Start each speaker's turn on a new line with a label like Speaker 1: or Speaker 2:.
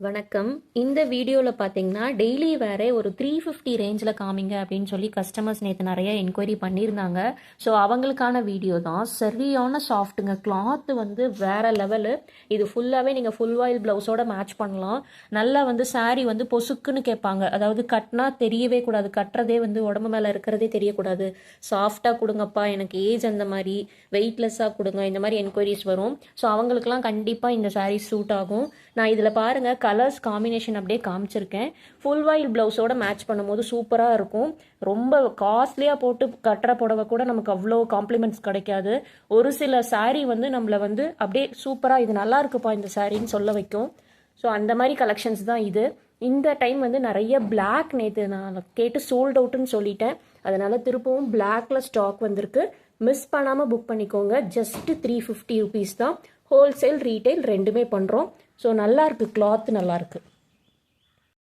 Speaker 1: வணக்கம். இந்த வீடியோவில் பார்த்தீங்கன்னா டெய்லி வேறே ஒரு 350 ரேஞ்சில் காமிங்க அப்படின்னு சொல்லி கஸ்டமர்ஸ் நேற்று நிறைய என்கொயரி பண்ணியிருந்தாங்க. ஸோ அவங்களுக்கான வீடியோ தான். சரியான சாஃப்ட்டுங்க, கிளாத்து வந்து வேற லெவலு. இது ஃபுல்லாகவே நீங்கள் ஃபுல் வாயில் ப்ளவுஸோட மேட்ச் பண்ணலாம். நல்லா வந்து சாரீ வந்து பொசுக்குன்னு கேட்பாங்க, அதாவது கட்டினா தெரியவே கூடாது, கட்டுறதே வந்து உடம்பு மேலே இருக்கிறதே தெரியக்கூடாது, சாஃப்டாக கொடுங்கப்பா, எனக்கு ஏஜ் அந்த மாதிரி வெயிட்லெஸ்ஸாக கொடுங்க, இந்த மாதிரி என்கொயரிஸ் வரும். ஸோ அவங்களுக்குலாம் கண்டிப்பாக இந்த சாரீ சூட் ஆகும். நான் இதில் பாருங்கள் கலர்ஸ் காம்பினேஷன் அப்படியே காமிச்சிருக்கேன். ஃபுல் வாயில் ப்ளவுஸோட மேட்ச் பண்ணும்போது சூப்பராக இருக்கும். ரொம்ப காஸ்ட்லியாக போட்டு கட்டுற புடவை கூட நமக்கு அவ்வளோ காம்ப்ளிமெண்ட்ஸ் கிடைக்காது. ஒரு சில சாரீ வந்து நம்மளை வந்து அப்படியே சூப்பராக இது நல்லா இருக்குப்பா இந்த சாரின்னு சொல்ல வைக்கும். ஸோ அந்த மாதிரி கலெக்ஷன்ஸ் தான் இது. இந்த டைம் வந்து நிறைய பிளாக் நேற்று நான் கேட்டு சோல்ட் அவுட்டுன்னு சொல்லிட்டேன். அதனால் திருப்பவும் பிளாக்ல ஸ்டாக் வந்திருக்கு. மிஸ் பண்ணாமல் புக் பண்ணிக்கோங்க. ஜஸ்ட்டு 350 ருபீஸ் தான். ஹோல்சேல் ரீட்டைல் ரெண்டுமே பண்ணுறோம். ஸோ நல்லாயிருக்கு, கிளாத் நல்லாயிருக்கு.